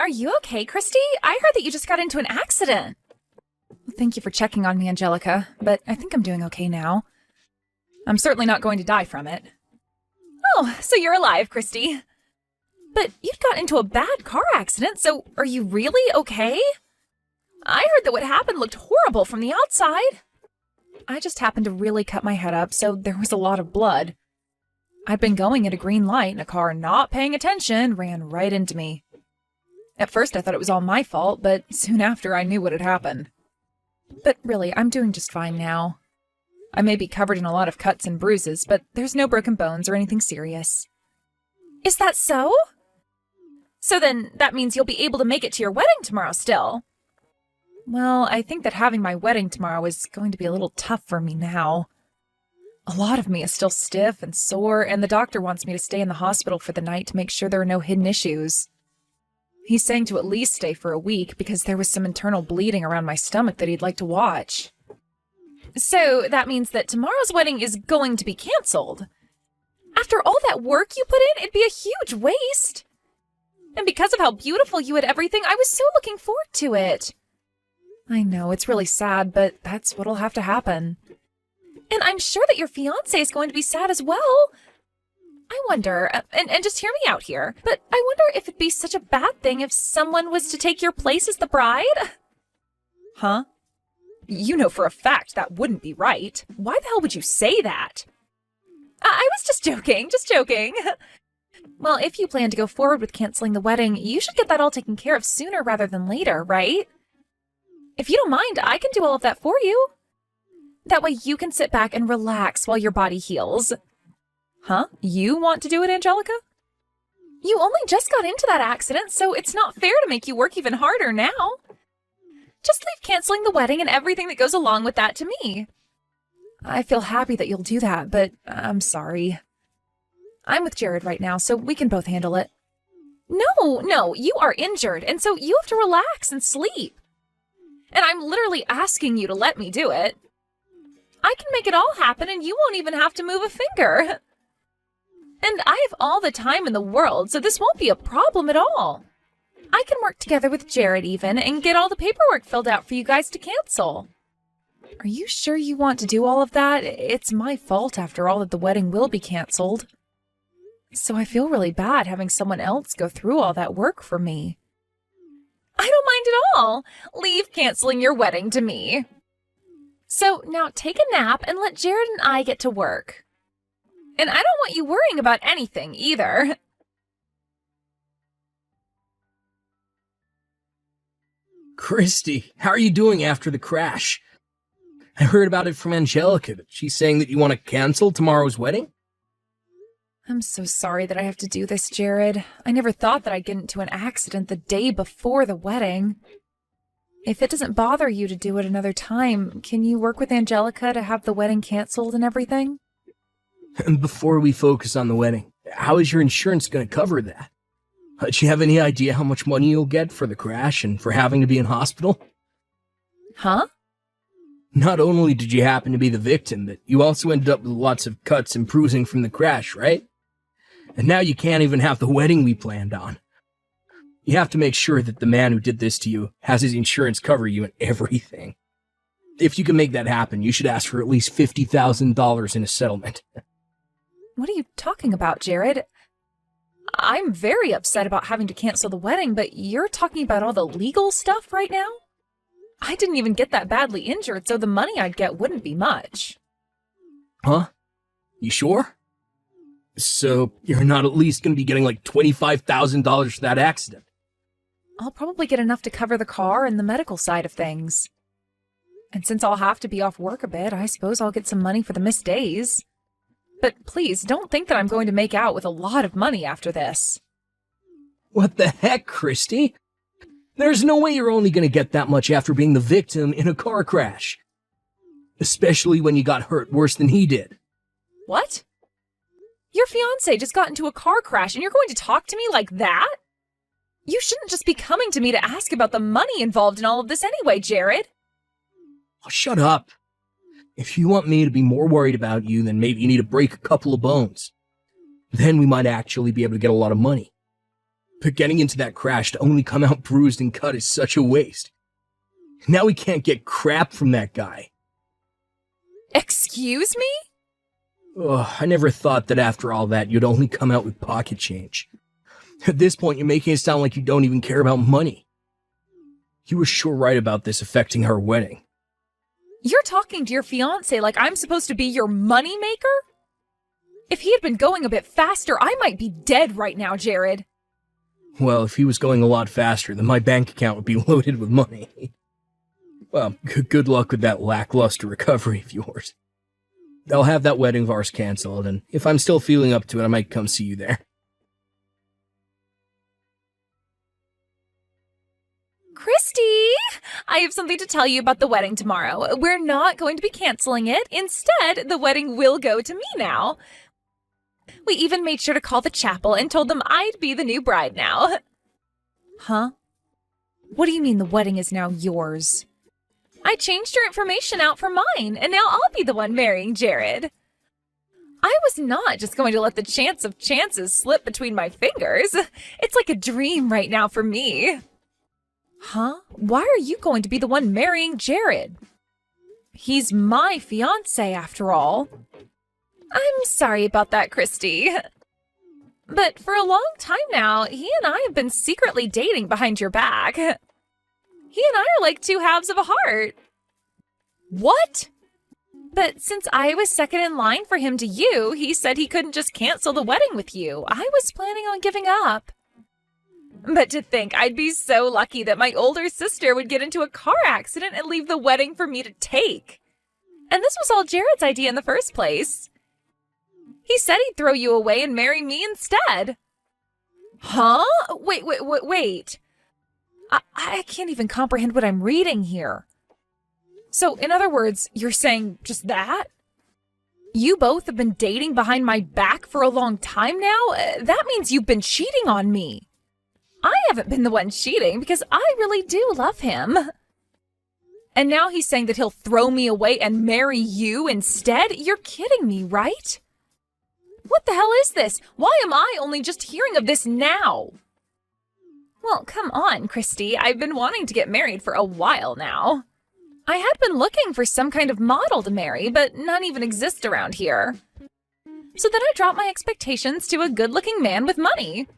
Are you okay, Christy? I heard that you just got into an accident. Thank you for checking on me, Angelica, but I think I'm doing okay now. I'm certainly not going to die from it. Oh, so you're alive, Christy. But you got into a bad car accident, so are you really okay? I heard that what happened looked horrible from the outside. I just happened to really cut my head up, so there was a lot of blood. I'd been going at a green light and a car not paying attention ran right into me. At first I thought it was all my fault, but soon after I knew what had happened. But really, I'm doing just fine now. I may be covered in a lot of cuts and bruises, but there's no broken bones or anything serious. Is that so? So then, that means you'll be able to make it to your wedding tomorrow still. Well, I think that having my wedding tomorrow is going to be a little tough for me now. A lot of me is still stiff and sore, and the doctor wants me to stay in the hospital for the night to make sure there are no hidden issues. He's saying to at least stay for a week because there was some internal bleeding around my stomach that he'd like to watch. So that means that tomorrow's wedding is going to be canceled. After all that work you put in, it'd be a huge waste. And because of how beautiful you had everything, I was so looking forward to it. I know, it's really sad, but that's what'll have to happen. And I'm sure that your fiancé is going to be sad as well. I wonder, and just hear me out here, but I wonder if it'd be such a bad thing if someone was to take your place as the bride? Huh? You know for a fact that wouldn't be right. Why the hell would you say that? I was just joking. Well, if you plan to go forward with canceling the wedding, you should get that all taken care of sooner rather than later, right? If you don't mind, I can do all of that for you. That way you can sit back and relax while your body heals. Huh? You want to do it, Angelica? You only just got into that accident, so it's not fair to make you work even harder now. Just leave canceling the wedding and everything that goes along with that to me. I feel happy that you'll do that, but I'm sorry. I'm with Jared right now, so we can both handle it. No, you are injured, and so you have to relax and sleep. And I'm literally asking you to let me do it. I can make it all happen, and you won't even have to move a finger. And I have all the time in the world, so this won't be a problem at all. I can work together with Jared even and get all the paperwork filled out for you guys to cancel. Are you sure you want to do all of that? It's my fault after all that the wedding will be canceled. So I feel really bad having someone else go through all that work for me. I don't mind at all. Leave canceling your wedding to me. So now take a nap and let Jared and I get to work. And I don't want you worrying about anything either. Christy, how are you doing after the crash? I heard about it from Angelica. She's saying that you want to cancel tomorrow's wedding? I'm so sorry that I have to do this, Jared. I never thought that I'd get into an accident the day before the wedding. If it doesn't bother you to do it another time, can you work with Angelica to have the wedding canceled and everything? And before we focus on the wedding, how is your insurance going to cover that? Do you have any idea how much money you'll get for the crash and for having to be in hospital? Huh? Not only did you happen to be the victim, but you also ended up with lots of cuts and bruising from the crash, right? And now you can't even have the wedding we planned on. You have to make sure that the man who did this to you has his insurance cover you and everything. If you can make that happen, you should ask for at least $50,000 in a settlement. What are you talking about, Jared? I'm very upset about having to cancel the wedding, but you're talking about all the legal stuff right now? I didn't even get that badly injured, so the money I'd get wouldn't be much. Huh? You sure? So you're not at least going to be getting like $25,000 for that accident? I'll probably get enough to cover the car and the medical side of things. And since I'll have to be off work a bit, I suppose I'll get some money for the missed days. But please, don't think that I'm going to make out with a lot of money after this. What the heck, Christy? There's no way you're only going to get that much after being the victim in a car crash. Especially when you got hurt worse than he did. What? Your fiancé just got into a car crash and you're going to talk to me like that? You shouldn't just be coming to me to ask about the money involved in all of this anyway, Jared. Oh, shut up. If you want me to be more worried about you, then maybe you need to break a couple of bones. Then we might actually be able to get a lot of money. But getting into that crash to only come out bruised and cut is such a waste. Now we can't get crap from that guy. Excuse me? Ugh, I never thought that after all that you'd only come out with pocket change. At this point, you're making it sound like you don't even care about money. You were sure right about this affecting our wedding. You're talking to your fiancé like I'm supposed to be your moneymaker? If he had been going a bit faster, I might be dead right now, Jared. Well, if he was going a lot faster, then my bank account would be loaded with money. Well, good luck with that lackluster recovery of yours. I'll have that wedding of ours canceled, and if I'm still feeling up to it, I might come see you there. Christy, I have something to tell you about the wedding tomorrow. We're not going to be canceling it. Instead, the wedding will go to me now. We even made sure to call the chapel and told them I'd be the new bride now. Huh? What do you mean the wedding is now yours? I changed your information out for mine, and now I'll be the one marrying Jared. I was not just going to let the chance of chances slip between my fingers. It's like a dream right now for me. Huh? Why are you going to be the one marrying Jared? He's my fiancé, after all. I'm sorry about that, Christy. But for a long time now, he and I have been secretly dating behind your back. He and I are like two halves of a heart. What? But since I was second in line for him to you, he said he couldn't just cancel the wedding with you. I was planning on giving up. But to think I'd be so lucky that my older sister would get into a car accident and leave the wedding for me to take. And this was all Jared's idea in the first place. He said he'd throw you away and marry me instead. Huh? Wait. I can't even comprehend what I'm reading here. So, in other words, you're saying just that? You both have been dating behind my back for a long time now? That means you've been cheating on me. I haven't been the one cheating because I really do love him. And now he's saying that he'll throw me away and marry you instead? You're kidding me, right? What the hell is this? Why am I only just hearing of this now? Well, come on, Christy. I've been wanting to get married for a while now. I had been looking for some kind of model to marry, but none even exist around here. So then I dropped my expectations to a good-looking man with money.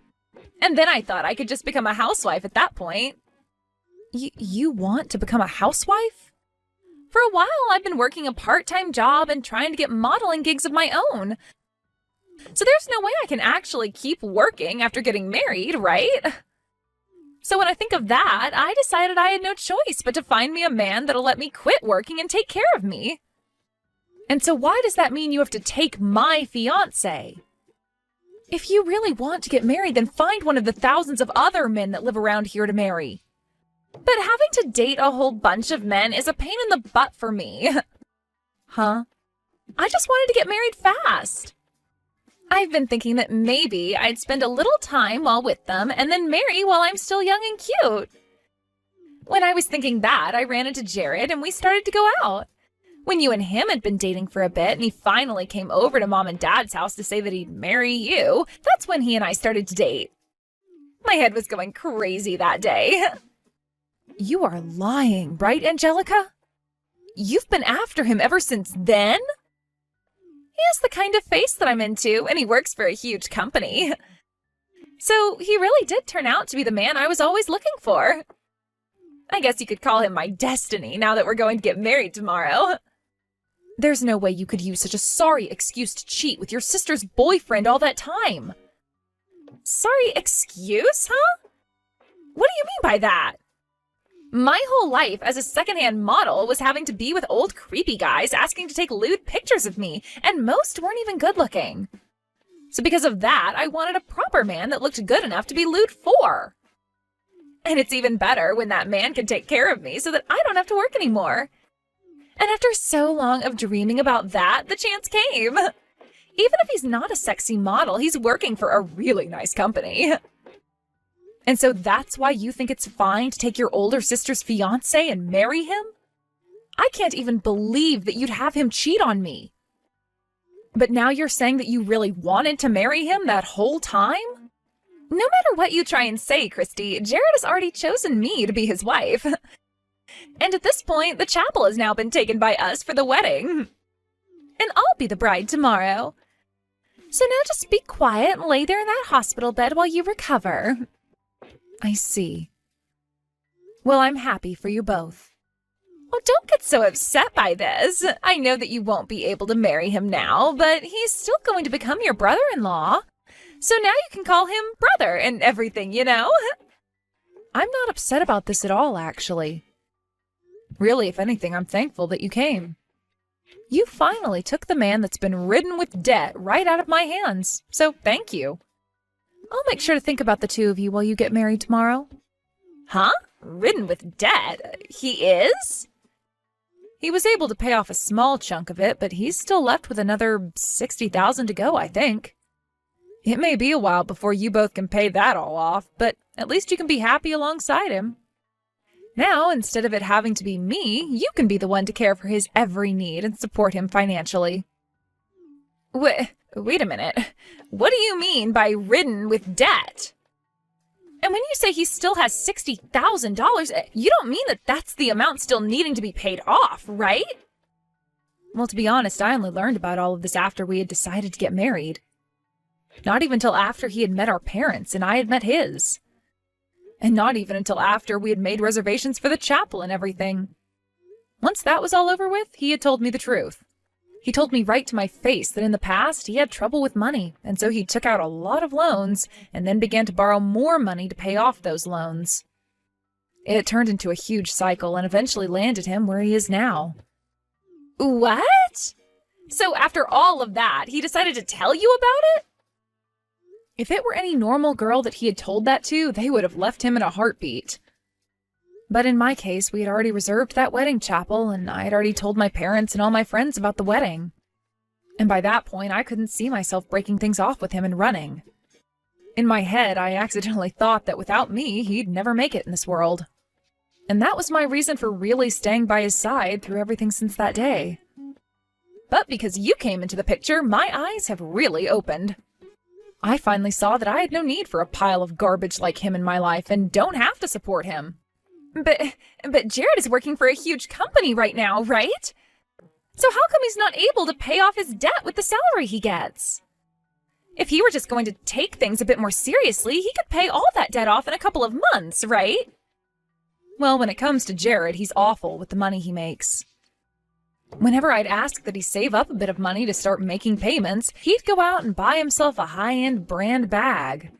And then I thought I could just become a housewife at that point. You want to become a housewife? For a while, I've been working a part-time job and trying to get modeling gigs of my own. So there's no way I can actually keep working after getting married, right? So when I think of that, I decided I had no choice but to find me a man that'll let me quit working and take care of me. And so why does that mean you have to take my fiancé? If you really want to get married, then find one of the thousands of other men that live around here to marry. But having to date a whole bunch of men is a pain in the butt for me. Huh? I just wanted to get married fast. I've been thinking that maybe I'd spend a little time while with them and then marry while I'm still young and cute. When I was thinking that, I ran into Jared and we started to go out. When you and him had been dating for a bit and he finally came over to Mom and Dad's house to say that he'd marry you, that's when he and I started to date. My head was going crazy that day. You are lying, right, Angelica? You've been after him ever since then? He has the kind of face that I'm into, and he works for a huge company. So he really did turn out to be the man I was always looking for. I guess you could call him my destiny now that we're going to get married tomorrow. There's no way you could use such a sorry excuse to cheat with your sister's boyfriend all that time. Sorry excuse, huh? What do you mean by that? My whole life as a secondhand model was having to be with old creepy guys asking to take lewd pictures of me, and most weren't even good looking. So because of that, I wanted a proper man that looked good enough to be lewd for. And it's even better when that man can take care of me so that I don't have to work anymore. And after so long of dreaming about that, the chance came. Even if he's not a sexy model, he's working for a really nice company. And so that's why you think it's fine to take your older sister's fiancé and marry him? I can't even believe that you'd have him cheat on me. But now you're saying that you really wanted to marry him that whole time? No matter what you try and say, Christy, Jared has already chosen me to be his wife. And at this point, the chapel has now been taken by us for the wedding. And I'll be the bride tomorrow. So now just be quiet and lay there in that hospital bed while you recover. I see. Well, I'm happy for you both. Oh, don't get so upset by this. I know that you won't be able to marry him now, but he's still going to become your brother-in-law. So now you can call him brother and everything, you know? I'm not upset about this at all, actually. Really, if anything, I'm thankful that you came. You finally took the man that's been ridden with debt right out of my hands, so thank you. I'll make sure to think about the two of you while you get married tomorrow. Huh? Ridden with debt? He is? He was able to pay off a small chunk of it, but he's still left with another $60,000 to go, I think. It may be a while before you both can pay that all off, but at least you can be happy alongside him. Now, instead of it having to be me, you can be the one to care for his every need and support him financially. Wait a minute. What do you mean by ridden with debt? And when you say he still has $60,000, you don't mean that that's the amount still needing to be paid off, right? Well, to be honest, I only learned about all of this after we had decided to get married. Not even till after he had met our parents and I had met his. And not even until after we had made reservations for the chapel and everything. Once that was all over with, he had told me the truth. He told me right to my face that in the past he had trouble with money, and so he took out a lot of loans and then began to borrow more money to pay off those loans. It turned into a huge cycle and eventually landed him where he is now. What? So after all of that, he decided to tell you about it? If it were any normal girl that he had told that to, they would have left him in a heartbeat. But in my case, we had already reserved that wedding chapel, and I had already told my parents and all my friends about the wedding. And by that point, I couldn't see myself breaking things off with him and running. In my head, I accidentally thought that without me, he'd never make it in this world. And that was my reason for really staying by his side through everything since that day. But because you came into the picture, my eyes have really opened. I finally saw that I had no need for a pile of garbage like him in my life and don't have to support him. But Jared is working for a huge company right now, right? So how come he's not able to pay off his debt with the salary he gets? If he were just going to take things a bit more seriously, he could pay all that debt off in a couple of months, right? Well, when it comes to Jared, he's awful with the money he makes. Whenever I'd ask that he save up a bit of money to start making payments, he'd go out and buy himself a high-end brand bag.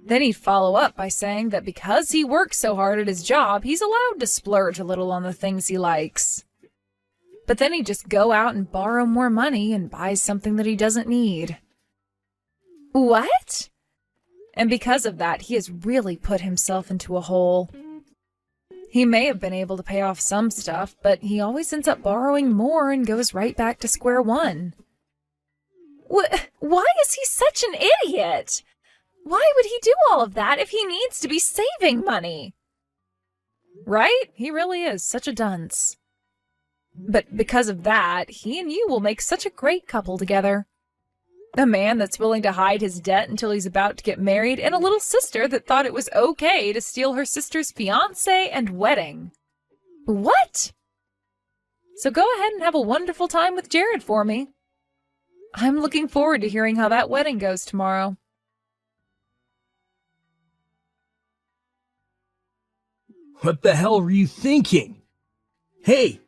Then he'd follow up by saying that because he works so hard at his job, he's allowed to splurge a little on the things he likes. But then he'd just go out and borrow more money and buy something that he doesn't need. What? And because of that, he has really put himself into a hole. He may have been able to pay off some stuff, but he always ends up borrowing more and goes right back to square one. Why is he such an idiot? Why would he do all of that if he needs to be saving money? Right? He really is such a dunce. But because of that, he and you will make such a great couple together. A man that's willing to hide his debt until he's about to get married, and a little sister that thought it was okay to steal her sister's fiancé and wedding. What? So go ahead and have a wonderful time with Jared for me. I'm looking forward to hearing how that wedding goes tomorrow. What the hell were you thinking? Hey!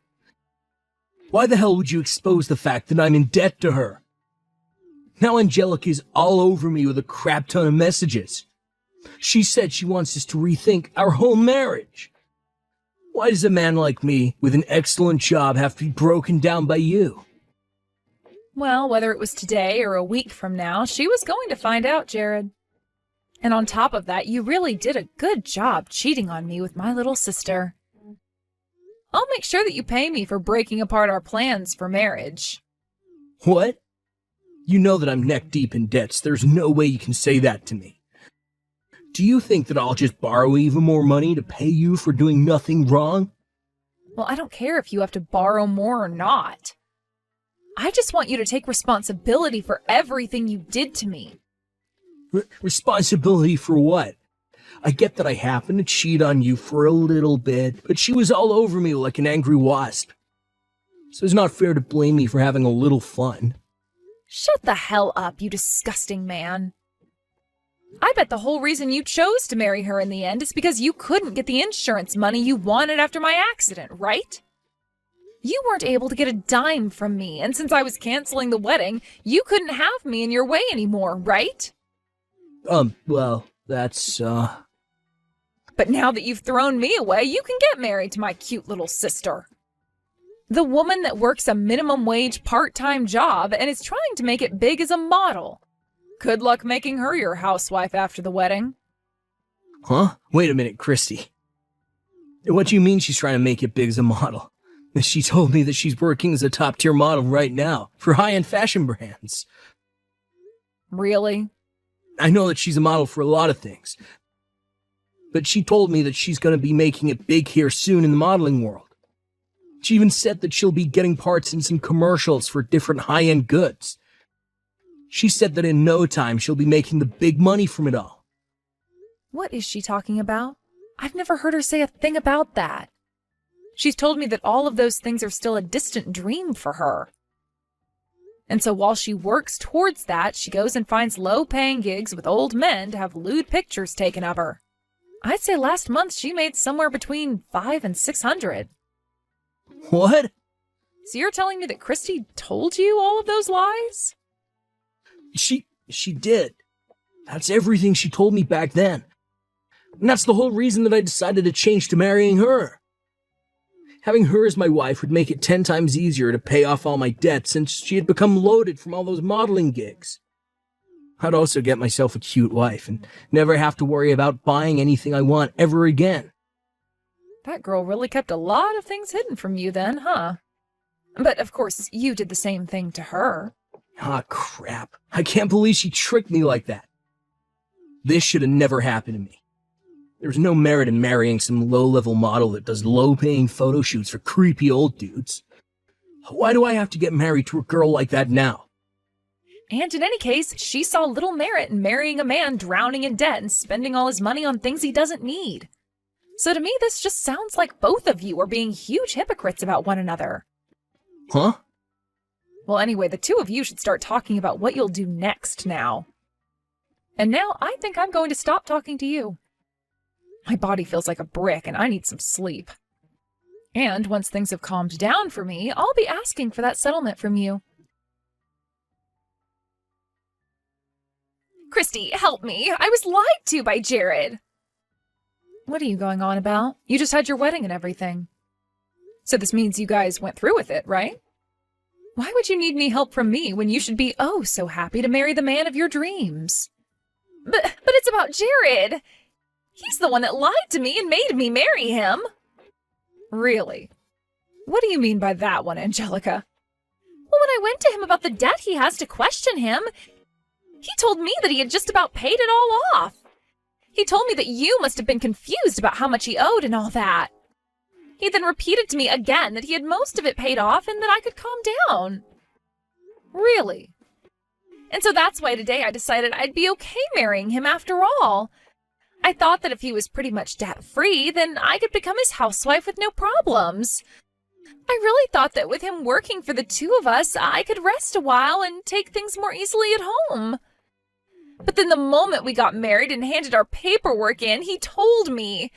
Why the hell would you expose the fact that I'm in debt to her? Now Angelica's all over me with a crap ton of messages. She said she wants us to rethink our whole marriage. Why does a man like me, with an excellent job, have to be broken down by you? Well, whether it was today or a week from now, she was going to find out, Jared. And on top of that, you really did a good job cheating on me with my little sister. I'll make sure that you pay me for breaking apart our plans for marriage. What? You know that I'm neck deep in debts. There's no way you can say that to me. Do you think that I'll just borrow even more money to pay you for doing nothing wrong? Well, I don't care if you have to borrow more or not. I just want you to take responsibility for everything you did to me. Responsibility for what? I get that I happened to cheat on you for a little bit, but she was all over me like an angry wasp. So it's not fair to blame me for having a little fun. Shut the hell up, you disgusting man. I bet the whole reason you chose to marry her in the end is because you couldn't get the insurance money you wanted after my accident, right? You weren't able to get a dime from me, and since I was canceling the wedding, you couldn't have me in your way anymore, right? Well, that's, But now that you've thrown me away, you can get married to my cute little sister. The woman that works a minimum wage part-time job and is trying to make it big as a model. Good luck making her your housewife after the wedding. Huh? Wait a minute, Christy. What do you mean she's trying to make it big as a model? She told me that she's working as a top-tier model right now for high-end fashion brands. Really? I know that she's a model for a lot of things, but she told me that she's going to be making it big here soon in the modeling world. She even said that she'll be getting parts in some commercials for different high-end goods. She said that in no time she'll be making the big money from it all. What is she talking about? I've never heard her say a thing about that. She's told me that all of those things are still a distant dream for her. And so while she works towards that, she goes and finds low-paying gigs with old men to have lewd pictures taken of her. I'd say last month she made somewhere between $500 and $600. What? So you're telling me that Christy told you all of those lies? She did. That's everything she told me back then. And that's the whole reason that I decided to change to marrying her. Having her as my wife would make it 10 times easier to pay off all my debts since she had become loaded from all those modeling gigs. I'd also get myself a cute wife and never have to worry about buying anything I want ever again. That girl really kept a lot of things hidden from you then, huh? But of course, you did the same thing to her. Ah, crap. I can't believe she tricked me like that. This should have never happened to me. There's no merit in marrying some low-level model that does low-paying photo shoots for creepy old dudes. Why do I have to get married to a girl like that now? And in any case, she saw little merit in marrying a man drowning in debt and spending all his money on things he doesn't need. So to me, this just sounds like both of you are being huge hypocrites about one another. Huh? Well, anyway, the two of you should start talking about what you'll do next now. And now I think I'm going to stop talking to you. My body feels like a brick and I need some sleep. And once things have calmed down for me, I'll be asking for that settlement from you. Christy, help me. I was lied to by Jared. What are you going on about? You just had your wedding and everything. So this means you guys went through with it, right? Why would you need any help from me when you should be oh so happy to marry the man of your dreams? But it's about Jared. He's the one that lied to me and made me marry him. Really? What do you mean by that one, Angelica? Well, when I went to him about the debt he has to question him, he told me that he had just about paid it all off. He told me that you must have been confused about how much he owed and all that. He then repeated to me again that he had most of it paid off and that I could calm down. Really? And so that's why today I decided I'd be okay marrying him after all. I thought that if he was pretty much debt-free, then I could become his housewife with no problems. I really thought that with him working for the two of us, I could rest a while and take things more easily at home. But then the moment we got married and handed our paperwork in, he told me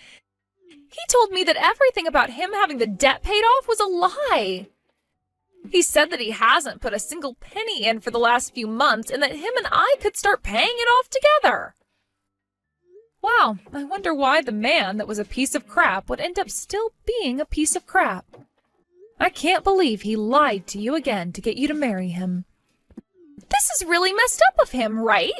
that everything about him having the debt paid off was a lie. He said that he hasn't put a single penny in for the last few months and that him and I could start paying it off together. Wow, I wonder why the man that was a piece of crap would end up still being a piece of crap. I can't believe he lied to you again to get you to marry him. This is really messed up of him, right?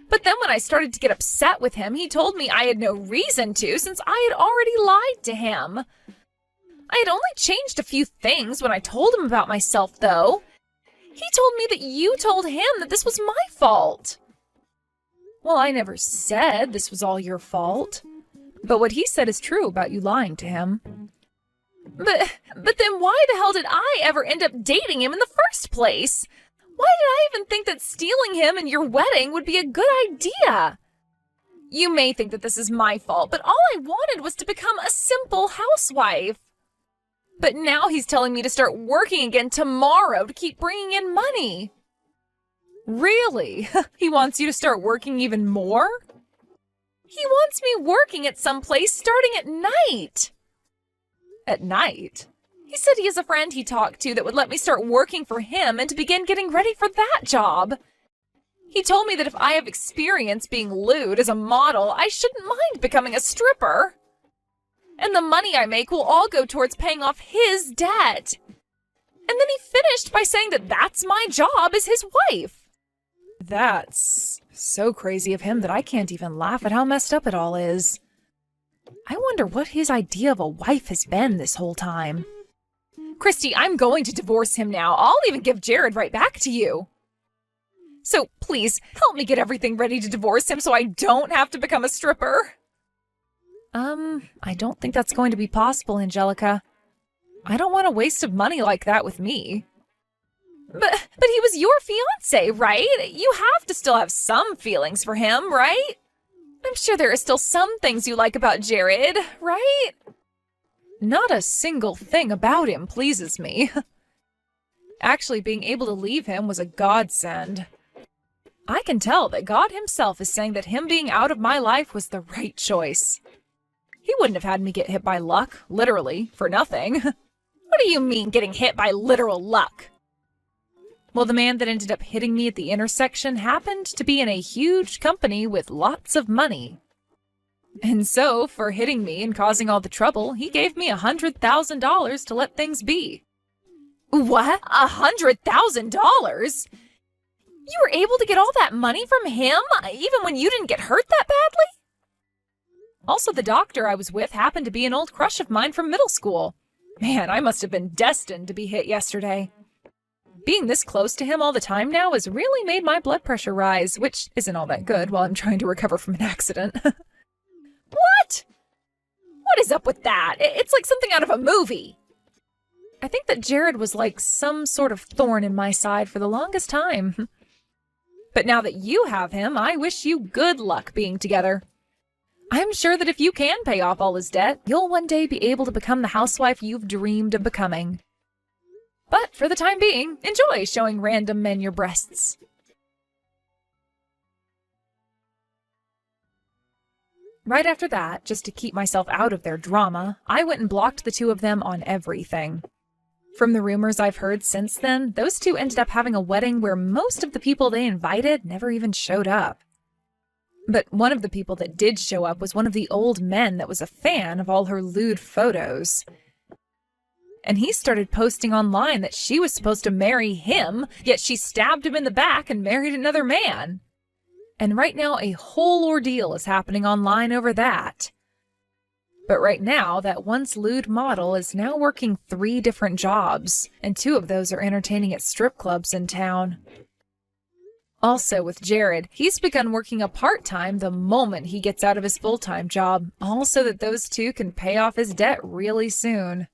But then when I started to get upset with him, he told me I had no reason to since I had already lied to him. I had only changed a few things when I told him about myself, though. He told me that you told him that this was my fault. Well, I never said this was all your fault. But what he said is true about you lying to him. But then why the hell did I ever end up dating him in the first place? Why did I even think that stealing him and your wedding would be a good idea? You may think that this is my fault, but all I wanted was to become a simple housewife. But now he's telling me to start working again tomorrow to keep bringing in money. Really? He wants you to start working even more? He wants me working at some place starting at night. At night? He said he has a friend he talked to that would let me start working for him and to begin getting ready for that job. He told me that if I have experience being lewd as a model, I shouldn't mind becoming a stripper. And the money I make will all go towards paying off his debt. And then he finished by saying that that's my job as his wife. That's so crazy of him that I can't even laugh at how messed up it all is. I wonder what his idea of a wife has been this whole time. Christy, I'm going to divorce him now. I'll even give Jared right back to you. So please, help me get everything ready to divorce him so I don't have to become a stripper. I don't think that's going to be possible, Angelica. I don't want a waste of money like that with me. But he was your fiancé, right? You have to still have some feelings for him, right? I'm sure there are still some things you like about Jared, right? Not a single thing about him pleases me. Actually, being able to leave him was a godsend. I can tell that God himself is saying that him being out of my life was the right choice. He wouldn't have had me get hit by luck, literally, for nothing. What do you mean, getting hit by literal luck? Well, the man that ended up hitting me at the intersection happened to be in a huge company with lots of money. And so, for hitting me and causing all the trouble, he gave me $100,000 to let things be. What? $100,000? You were able to get all that money from him, even when you didn't get hurt that badly? Also, the doctor I was with happened to be an old crush of mine from middle school. Man, I must have been destined to be hit yesterday. Being this close to him all the time now has really made my blood pressure rise, which isn't all that good while I'm trying to recover from an accident. What? What is up with that? It's like something out of a movie. I think that Jared was like some sort of thorn in my side for the longest time. But now that you have him, I wish you good luck being together. I'm sure that if you can pay off all his debt, you'll one day be able to become the housewife you've dreamed of becoming. But for the time being, enjoy showing random men your breasts. Right after that, just to keep myself out of their drama, I went and blocked the two of them on everything. From the rumors I've heard since then, those two ended up having a wedding where most of the people they invited never even showed up. But one of the people that did show up was one of the old men that was a fan of all her lewd photos. And he started posting online that she was supposed to marry him, yet she stabbed him in the back and married another man. And right now a whole ordeal is happening online over that. But right now, that once lewd model is now working 3 different jobs, and 2 of those are entertaining at strip clubs in town. Also, with Jared, he's begun working a part-time the moment he gets out of his full-time job, all so that those 2 can pay off his debt really soon.